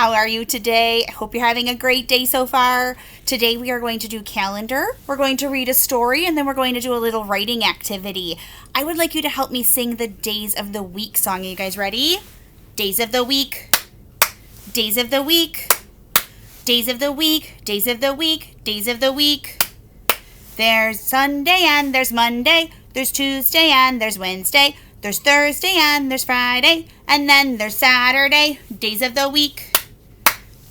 How are you today? I hope you're having a great day so far. Today we are going to do calendar. We're going to read a story, and then we're going to do a little writing activity. I would like you to help me sing the Days of the Week song. Are you guys ready? Days of the week. Days of the week. Days of the week. Days of the week. Days of the week. There's Sunday and there's Monday. There's Tuesday and there's Wednesday. There's Thursday and there's Friday. And then there's Saturday. Days of the week.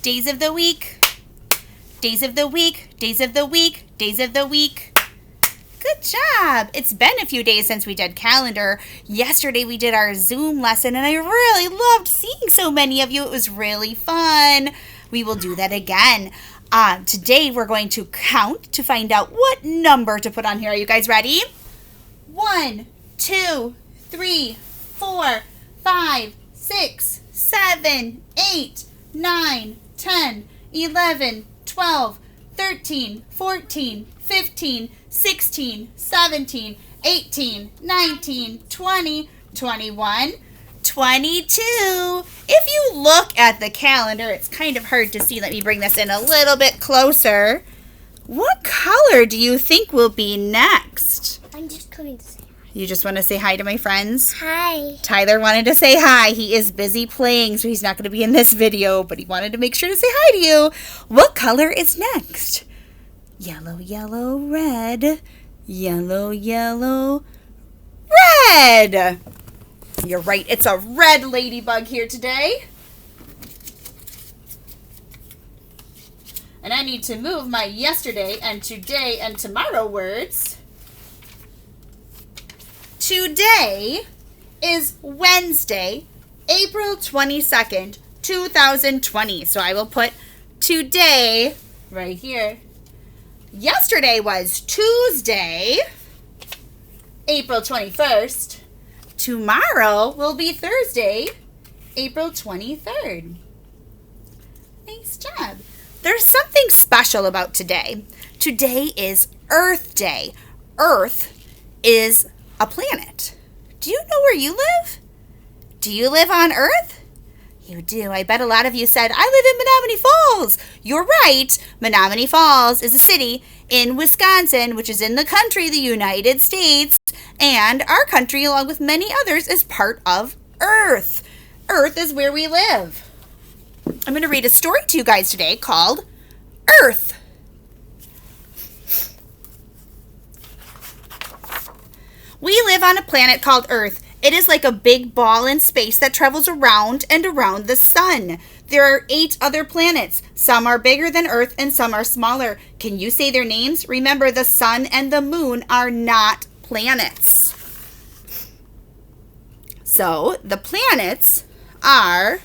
Days of the week. Days of the week. Days of the week. Days of the week. Good job. It's been a few days since we did calendar. Yesterday we did our Zoom lesson and I really loved seeing so many of you. It was really fun. We will do that again. Today we're going to count to find out what number to put on here. Are you guys ready? 1, 2, 3, 4, 5, 6, 7, 8, 9, 10, 11, 12, 13, 14, 15, 16, 17, 18, 19, 20, 21, 22. If you look at the calendar, it's kind of hard to see. Let me bring this in a little bit closer. What color do you think will be next? I'm just coming to say hi. You just want to say hi to my friends? Hi. Tyler wanted to say hi. He is busy playing, so he's not going to be in this video, but he wanted to make sure to say hi to you. What color is next? Yellow, yellow, red. Yellow, yellow, red. You're right. It's a red ladybug here today. And I need to move my yesterday and today and tomorrow words. Today is Wednesday, April 22nd, 2020. So I will put today right here. Yesterday was Tuesday, April 21st. Tomorrow will be Thursday, April 23rd. Nice job. There's something special about today. Today is Earth Day. Earth is a planet. Do you know where you live? Do you live on Earth? You do. I bet a lot of you said, I live in Menominee Falls. You're right. Menominee Falls is a city in Wisconsin, which is in the country, the United States. And our country, along with many others, is part of Earth. Earth is where we live. I'm going to read a story to you guys today called Earth. We live on a planet called Earth. It is like a big ball in space that travels around and around the sun. There are 8 other planets. Some are bigger than Earth and some are smaller. Can you say their names? Remember, the sun and the moon are not planets. So, the planets are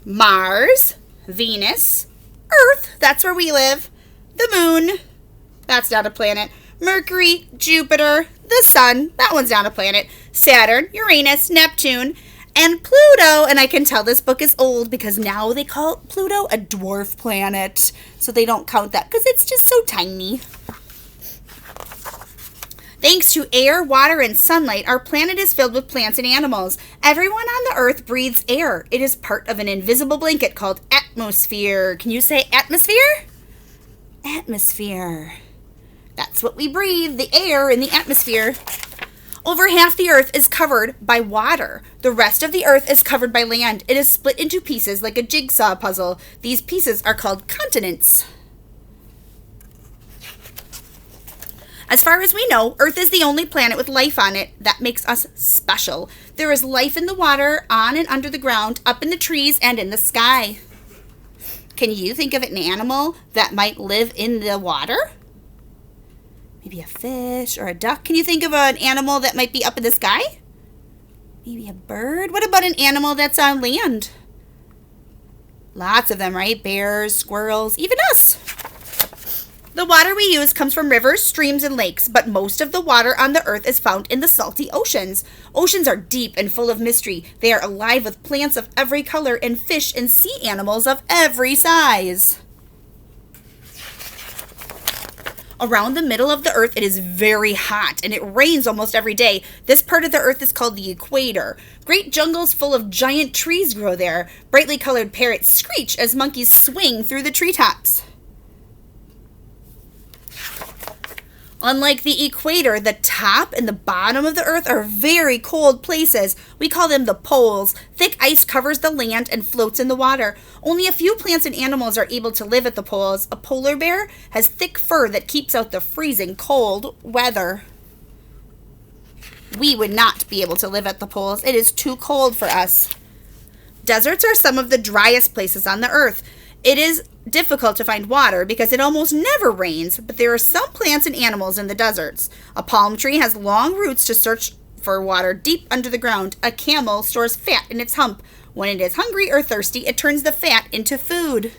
Mars, Venus, Earth, that's where we live, the moon, that's not a planet, Mercury, Jupiter, the sun, that one's not a planet, Saturn, Uranus, Neptune, and Pluto. And I can tell this book is old because now they call Pluto a dwarf planet. So they don't count that because it's just so tiny. Thanks to air, water, and sunlight, our planet is filled with plants and animals. Everyone on the Earth breathes air. It is part of an invisible blanket called atmosphere. Can you say atmosphere? Atmosphere. That's what we breathe, the air in the atmosphere. Over half the Earth is covered by water. The rest of the Earth is covered by land. It is split into pieces like a jigsaw puzzle. These pieces are called continents. As far as we know, Earth is the only planet with life on it. That makes us special. There is life in the water, on and under the ground, up in the trees, and in the sky. Can you think of an animal that might live in the water? Maybe a fish or a duck. Can you think of an animal that might be up in the sky? Maybe a bird? What about an animal that's on land? Lots of them, right? Bears, squirrels, even us. The water we use comes from rivers, streams, and lakes, but most of the water on the Earth is found in the salty oceans. Oceans are deep and full of mystery. They are alive with plants of every color and fish and sea animals of every size. Around the middle of the earth, it is very hot and it rains almost every day. This part of the earth is called the equator. Great jungles full of giant trees grow there. Brightly colored parrots screech as monkeys swing through the treetops. Unlike the equator, the top and the bottom of the earth are very cold places. We call them the poles. Thick ice covers the land and floats in the water. Only a few plants and animals are able to live at the poles. A polar bear has thick fur that keeps out the freezing cold weather. We would not be able to live at the poles. It is too cold for us. Deserts are some of the driest places on the earth. It is difficult to find water because it almost never rains, but there are some plants and animals in the deserts. A palm tree has long roots to search for water deep under the ground. A camel stores fat in its hump. When it is hungry or thirsty, it turns the fat into food.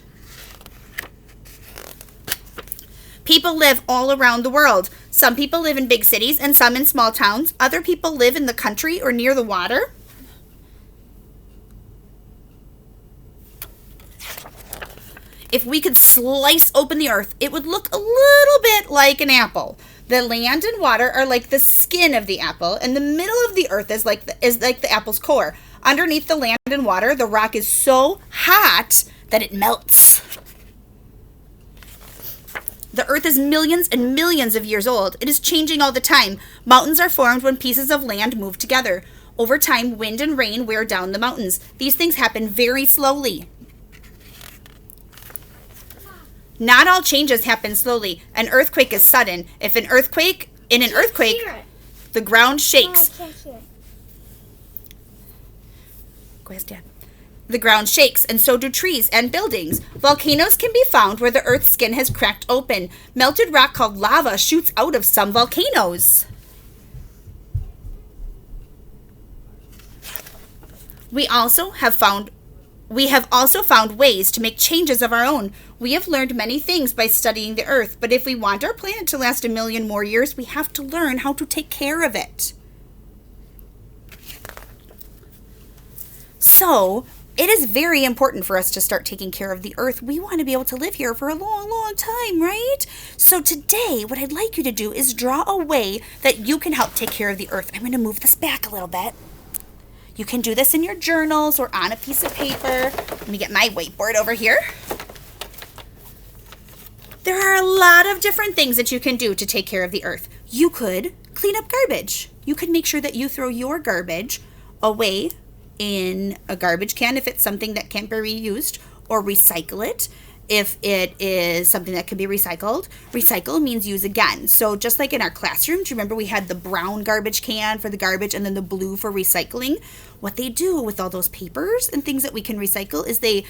People live all around the world. Some people live in big cities and some in small towns. Other people live in the country or near the water. If we could slice open the earth, it would look a little bit like an apple. The land and water are like the skin of the apple, and the middle of the earth is like the apple's core. Underneath the land and water, the rock is so hot that it melts. The earth is millions and millions of years old. It is changing all the time. Mountains are formed when pieces of land move together. Over time, wind and rain wear down the mountains. These things happen very slowly. Not all changes happen slowly. An earthquake is sudden. In an earthquake, the ground shakes. Go ahead, Dad. The ground shakes, and so do trees and buildings. Volcanoes can be found where the earth's skin has cracked open. Melted rock called lava shoots out of some volcanoes. We have also found ways to make changes of our own. We have learned many things by studying the earth, but if we want our planet to last 1 million more years, we have to learn how to take care of it. So, it is very important for us to start taking care of the earth. We want to be able to live here for a long, long time, right? So today, what I'd like you to do is draw a way that you can help take care of the earth. I'm going to move this back a little bit. You can do this in your journals or on a piece of paper. Let me get my whiteboard over here. There are a lot of different things that you can do to take care of the earth. You could clean up garbage. You could make sure that you throw your garbage away in a garbage can if it's something that can't be reused, or recycle it if it is something that can be recycled. Recycle means use again. So just like in our classroom, do you remember we had the brown garbage can for the garbage and then the blue for recycling? What they do with all those papers and things that we can recycle is they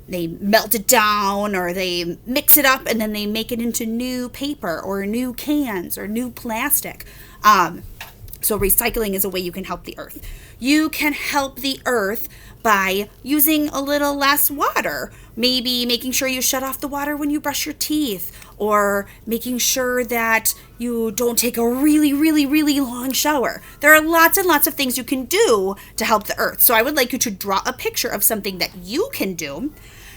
melt it down, or they mix it up, and then they make it into new paper or new cans or new plastic. So recycling is a way you can help the earth. You can help the earth by using a little less water. Maybe making sure you shut off the water when you brush your teeth, or making sure that you don't take a really, really, really long shower. There are lots and lots of things you can do to help the earth. So I would like you to draw a picture of something that you can do.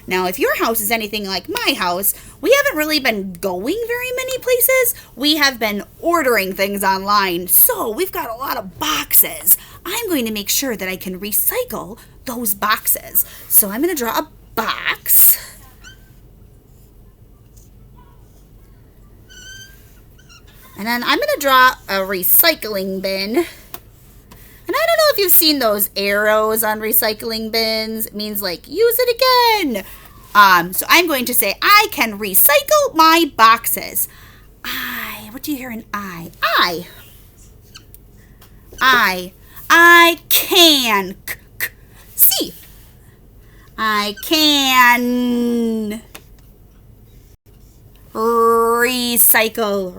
Now, if your house is anything like my house, we haven't really been going very many places. We have been ordering things online. So we've got a lot of boxes. I'm going to make sure that I can recycle those boxes. So I'm going to draw a box. And then I'm going to draw a recycling bin. And I don't know if you've seen those arrows on recycling bins. It means like, use it again. So I'm going to say, I can recycle my boxes. What do you hear in I? I can. See. I can recycle.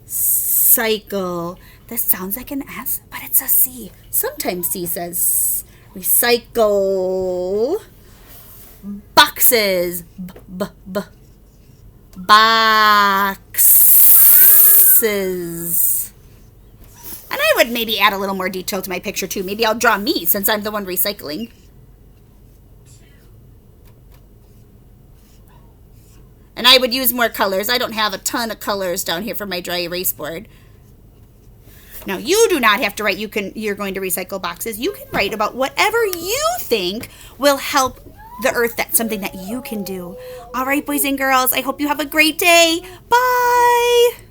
Recycle. This sounds like an S, but it's a C. Sometimes C says recycle boxes. Boxes. And I would maybe add a little more detail to my picture too. Maybe I'll draw me since I'm the one recycling. And I would use more colors. I don't have a ton of colors down here for my dry erase board. Now, you do not have to write you're going to recycle boxes. You can write about whatever you think will help the earth. That's something that you can do. All right, boys and girls, I hope you have a great day. Bye.